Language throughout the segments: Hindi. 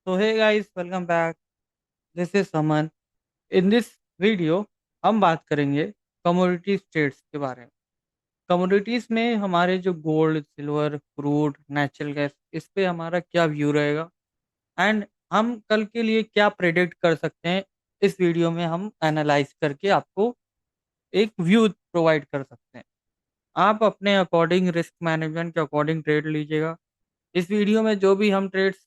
So hey guys, welcome back. This is Saman. In this video हम बात करेंगे कमोडिटी ट्रेड्स के बारे में। कमोडिटीज में हमारे जो gold, silver, crude, natural gas, इस पे हमारा क्या व्यू रहेगा एंड हम कल के लिए क्या प्रेडिक्ट कर सकते हैं। इस वीडियो में हम एनालाइज करके आपको एक व्यू प्रोवाइड कर सकते हैं। आप अपने अकॉर्डिंग रिस्क मैनेजमेंट के अकॉर्डिंग ट्रेड लीजिएगा। इस वीडियो में जो भी हम ट्रेड्स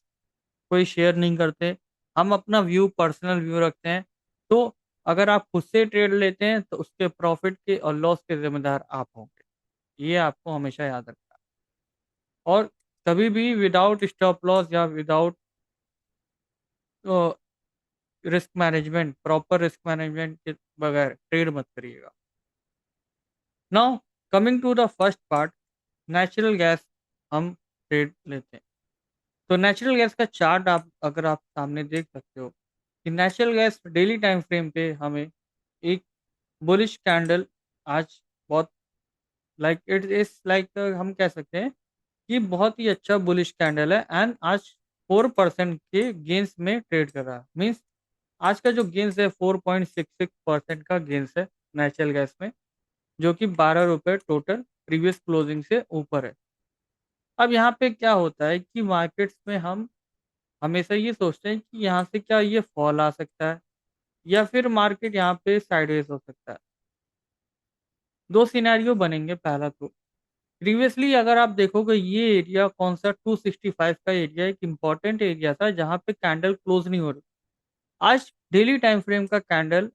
कोई शेयर नहीं करते, हम अपना व्यू, पर्सनल व्यू रखते हैं। तो अगर आप खुद से ट्रेड लेते हैं तो उसके प्रॉफिट के और लॉस के जिम्मेदार आप होंगे। ये आपको हमेशा याद रखना है। और कभी भी विदाउट स्टॉप लॉस या without risk management, proper risk management के बगैर ट्रेड मत करिएगा। Now coming to the first part, natural gas हम ट्रेड लेते हैं। तो नेचुरल गैस का चार्ट आप सामने देख सकते हो कि natural gas daily time frame पे हमें एक बुलिश कैंडल आज बहुत लाइक इट इज लाइक हम कह सकते हैं कि बहुत ही अच्छा बुलिश कैंडल है एंड आज 4% के गेंस में ट्रेड कर रहा है। मीन्स आज का जो गेंस है 4.66% का गेंस है नेचुरल गैस में, जो कि 12 रुपये टोटल प्रीवियस क्लोजिंग से ऊपर है। अब यहाँ पे क्या होता है कि मार्केट्स में हम हमेशा ये सोचते हैं कि यहाँ से क्या ये फॉल आ सकता है या फिर मार्केट यहाँ पे साइडवेज हो सकता है। दो सिनेरियो बनेंगे। पहला तो प्रीवियसली अगर आप देखोगे ये एरिया कौन सा 265 का एरिया एक इंपॉर्टेंट एरिया था जहाँ पे कैंडल क्लोज नहीं हो रही। आज डेली टाइम फ्रेम का कैंडल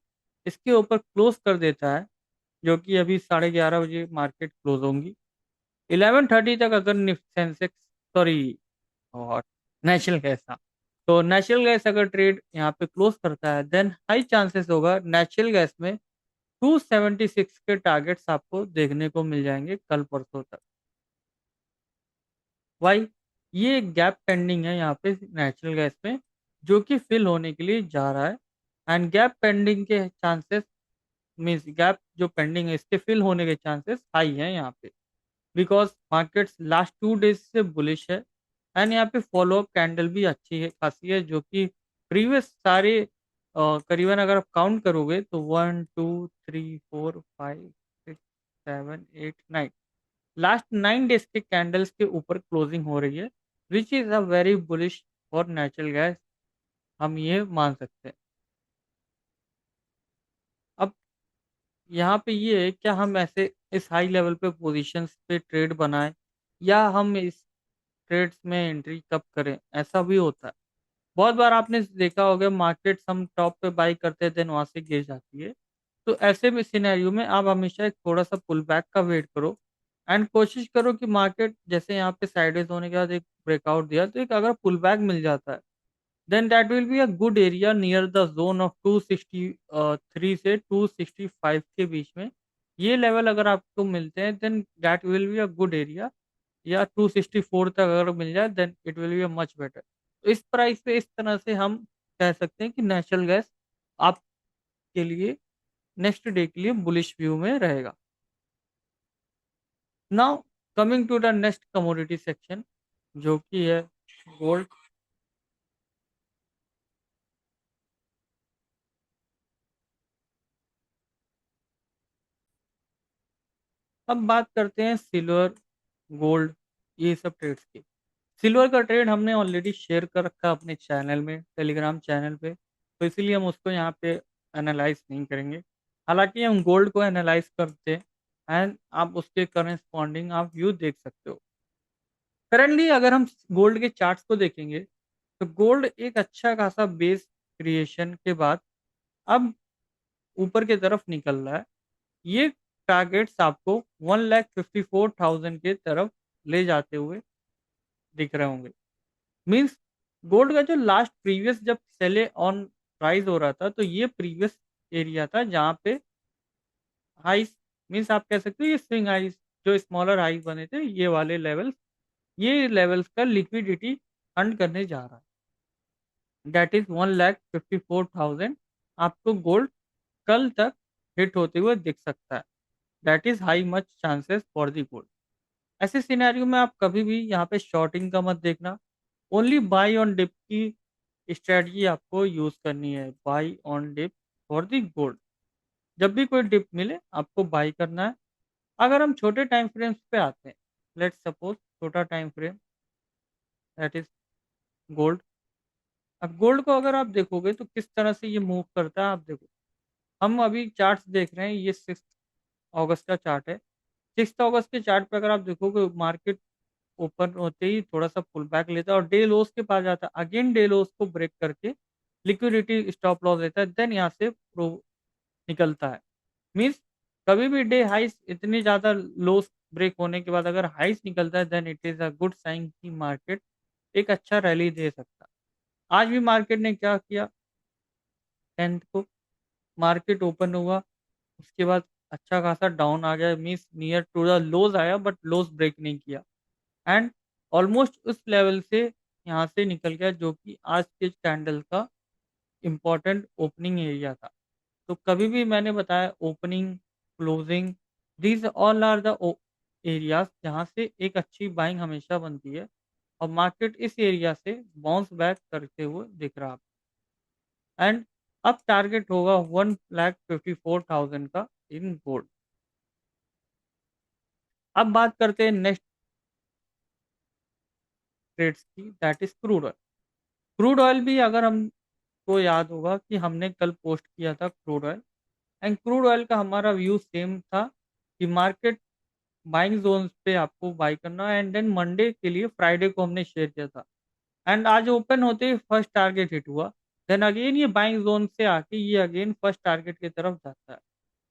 इसके ऊपर क्लोज कर देता है, जो कि अभी 11:30 बजे मार्केट क्लोज होंगी। 11:30 तक अगर सेंसेक्स, सॉरी, और नेचुरल गैस था, तो नेचुरल गैस अगर ट्रेड यहाँ पे क्लोज करता है देन हाई चांसेस होगा नेचुरल गैस में 276 के टारगेट्स आपको देखने को मिल जाएंगे कल परसों तक। वाई? ये गैप पेंडिंग है यहाँ पे नेचुरल गैस में, जो कि फिल होने के लिए जा रहा है। एंड गैप पेंडिंग के चांसेस, मीन्स गैप जो पेंडिंग है इसके फिल होने के चांसेस हाई हैं यहाँ पे, बिकॉज मार्केट्स लास्ट 2 डेज से बुलिश है। एंड यहाँ पे फॉलो अप कैंडल भी अच्छी है, खासी है, जो कि प्रीवियस सारे करीबन अगर आप काउंट करोगे तो 1 2 3 4 5 6 7 8 9 लास्ट 9 डेज के कैंडल्स के ऊपर क्लोजिंग हो रही है, which is a very bullish for natural gas, हम ये मान सकते हैं। अब यहाँ पे ये है, क्या हम ऐसे इस हाई लेवल पे पोजीशंस पे ट्रेड बनाएं या हम इस ट्रेड्स में एंट्री कब करें, ऐसा भी होता है। बहुत बार आपने देखा होगा मार्केट्स हम टॉप पे बाई करते हैं देन वहां से गिर जाती है। तो ऐसे भी सिनेरियो में आप हमेशा एक थोड़ा सा पुल बैक का वेट करो एंड कोशिश करो कि मार्केट जैसे यहाँ पे साइडेज होने के बाद एक ब्रेकआउट दिया, तो एक अगर पुल बैक मिल जाता है then that will be a good area near the zone of 263 से 265 के बीच में। ये लेवल अगर आपको मिलते हैं then that will be a good area, या 264 तक अगर मिल जाए then it will be a much better. तो इस प्राइस पे इस तरह से हम कह सकते हैं कि नेचुरल गैस आपके लिए नेक्स्ट डे के लिए बुलिश व्यू में रहेगा। Now coming to the next commodity section, जो कि है गोल्ड। अब बात करते हैं सिल्वर, गोल्ड, ये सब ट्रेड्स की। सिल्वर का ट्रेड हमने ऑलरेडी शेयर कर रखा है अपने चैनल में, टेलीग्राम चैनल पे, तो इसीलिए हम उसको यहाँ पे एनालाइज नहीं करेंगे। हालांकि हम गोल्ड को एनालाइज करते हैं एंड आप उसके करस्पॉन्डिंग आप व्यू देख सकते हो। करंटली अगर हम गोल्ड के चार्ट्स को देखेंगे तो गोल्ड एक अच्छा खासा बेस क्रिएशन के बाद अब ऊपर की तरफ निकल रहा है। ये टारगेट्स आपको 1,54,000 के तरफ ले जाते हुए दिख रहे होंगे। मीन्स गोल्ड का जो लास्ट प्रीवियस जब सेले ऑन प्राइस हो रहा था तो ये प्रीवियस एरिया था जहाँ पे हाई, मीन्स आप कह सकते हो ये स्विंग हाई, जो स्मॉलर हाई बने थे ये वाले लेवल्स, ये लेवल्स का लिक्विडिटी अर्न करने जा रहा है। दैट इज 1,54,000 आपको गोल्ड कल तक हिट होते हुए दिख सकता है। That is high much chances for the gold. ऐसे सिनेरियो में आप कभी भी यहाँ पे शॉर्टिंग का मत देखना, ओनली बाई ऑन डिप की स्ट्रेटजी आपको यूज करनी है, buy on dip for the gold. जब भी कोई डिप मिले आपको बाई करना है। अगर हम छोटे टाइम फ्रेम्स पे आते हैं, लेट्स सपोज छोटा time frame that is gold. अब गोल्ड को अगर आप देखोगे तो किस तरह से ये मूव करता है आप देखो। हम अभी चार्ट्स देख रहे हैं, ये 6 अगस्त का चार्ट है। 6 अगस्त के चार्ट पे अगर आप देखोगे मार्केट ओपन होते ही थोड़ा सा पुल बैक लेता है और डे लोस के पास जाता है, अगेन डे लोस को ब्रेक करके लिक्विडिटी स्टॉप लॉस लेता है, देन यहाँ से प्रो निकलता है। मीन्स कभी भी डे हाइस इतनी ज्यादा लोस ब्रेक होने के बाद अगर हाइस निकलता है then it is a good sign की मार्केट एक अच्छा रैली दे सकता है। आज भी मार्केट ने क्या किया, 10th को मार्केट ओपन हुआ, उसके बाद अच्छा खासा डाउन आ गया, means near to the lows आया बट लोज ब्रेक नहीं किया एंड ऑलमोस्ट उस लेवल से यहाँ से निकल गया जो कि आज के कैंडल का इम्पोर्टेंट ओपनिंग एरिया था। तो कभी भी मैंने बताया opening, closing, these all are the areas जहाँ से एक अच्छी बाइंग हमेशा बनती है और मार्केट इस एरिया से बाउंस बैक करते हुए दिख रहा है एंड अब टारगेट होगा 1,54,000 का इन गोल्ड। अब बात करते हैं नेक्स्ट ट्रेड्स की, that is crude oil. Crude oil भी अगर हमको याद होगा कि हमने कल पोस्ट किया था crude oil and crude oil का हमारा व्यू सेम था कि मार्केट बाइंग जोन्स पे आपको बाई करना है एंड देन मंडे के लिए फ्राइडे को हमने शेयर किया था एंड आज ओपन होते ही फर्स्ट टारगेट हिट हुआ, देन अगेन ये बाइंग जोन से आके ये अगेन फर्स्ट टारगेट की तरफ जाता है।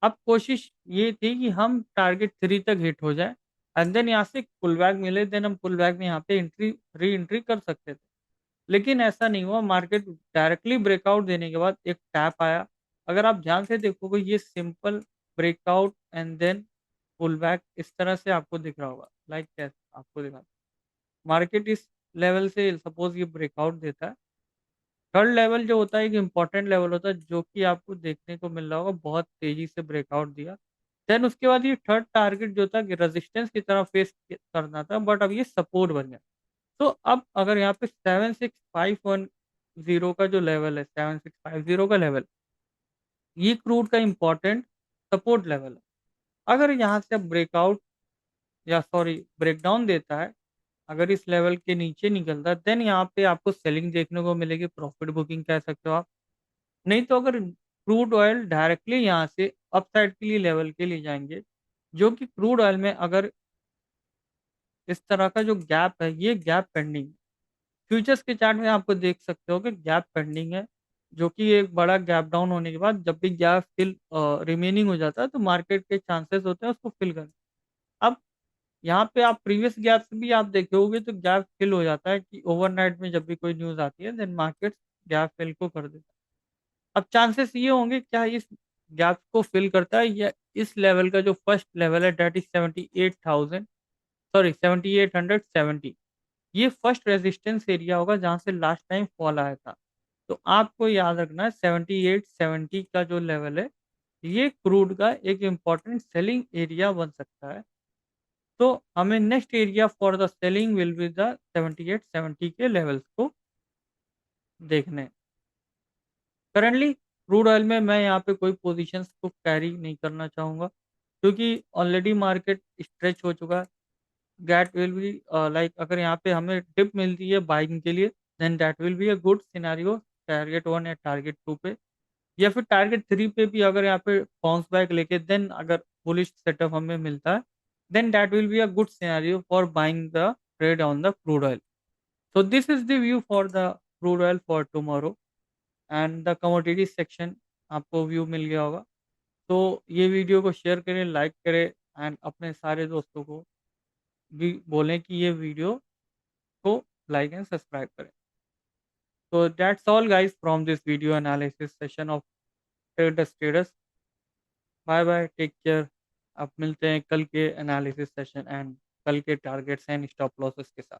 अब कोशिश ये थी कि हम टारगेट 3 तक हिट हो जाए एंड देन यहाँ से पुल बैक मिले, देन हम पुल बैक में यहाँ पे री एंट्री कर सकते थे, लेकिन ऐसा नहीं हुआ। मार्केट डायरेक्टली ब्रेकआउट देने के बाद एक टैप आया। अगर आप ध्यान से देखोगे ये simple breakout and then pull back इस तरह से आपको दिख रहा होगा, लाइक कैसे आपको दिखा, मार्केट इस लेवल से सपोज ये ब्रेकआउट देता है। थर्ड लेवल जो होता है एक इम्पॉर्टेंट लेवल होता है जो कि आपको देखने को मिल रहा होगा, बहुत तेजी से ब्रेकआउट दिया। देन उसके बाद ये थर्ड टारगेट जो था कि रेजिस्टेंस की तरह फेस करना था बट अब ये सपोर्ट बन गया। तो अब अगर यहाँ पे 76,510 का जो लेवल है, 7650 का लेवल, ये क्रूड का इम्पोर्टेंट सपोर्ट लेवल है। अगर यहाँ से ब्रेकआउट या सॉरी ब्रेकडाउन देता है, अगर इस लेवल के नीचे निकलता है देन यहाँ पे आपको सेलिंग देखने को मिलेगी, प्रॉफिट बुकिंग कह सकते हो आप। नहीं तो अगर क्रूड ऑयल डायरेक्टली यहाँ से अपसाइड के लिए लेवल के लिए जाएंगे, जो कि क्रूड ऑयल में अगर इस तरह का जो गैप है ये गैप पेंडिंग, फ्यूचर्स के चार्ट में आपको देख सकते हो कि गैप पेंडिंग है, जो कि एक बड़ा गैप डाउन होने के बाद जब भी गैप फिल रिमेनिंग हो जाता है तो मार्केट के चांसेस होते हैं उसको फिल करने। अब यहाँ पे आप प्रीवियस गैप भी आप देखोगे तो गैप फिल हो जाता है कि ओवरनाइट में जब भी कोई न्यूज आती है देन मार्केट गैप फिल को कर देता है। अब चांसेस ये होंगे क्या इस गैप को फिल करता है या इस लेवल का जो फर्स्ट लेवल है डेट इज 78,000, सॉरी 7870, ये फर्स्ट रेजिस्टेंस एरिया होगा जहां से लास्ट टाइम फॉल आया था। तो आपको याद रखना है 7870 का जो लेवल है ये क्रूड का एक इम्पॉर्टेंट सेलिंग एरिया बन सकता है। तो हमें next area for the selling will be the 7870 के लेवल्स को देखने। करंटली क्रूड ऑयल में मैं यहाँ पे कोई पोजीशंस को कैरी नहीं करना चाहूँगा क्योंकि ऑलरेडी मार्केट स्ट्रेच हो चुका है। दैट विल बी लाइक अगर यहाँ पे हमें टिप मिलती है बाइंग के लिए then that will be a good scenario target 1 या टारगेट 2 पे, या फिर टारगेट 3 पे भी अगर यहाँ पे बाउंस बैक लेके देन अगर बुलिश सेटअप हमें मिलता है then that will be a good scenario for buying the trade on the crude oil. So this is the view for the crude oil for tomorrow and the commodity section, आपको व्यू मिल गया होगा। तो ये वीडियो को शेयर करें, लाइक करें एंड अपने सारे दोस्तों को भी बोलें कि ये वीडियो को लाइक एंड सब्सक्राइब करें। तो that's all guys from this video analysis session of trade status. Bye bye, take care. अब मिलते हैं कल के एनालिसिस सेशन एंड कल के टारगेट्स एंड स्टॉप लॉसेस के साथ।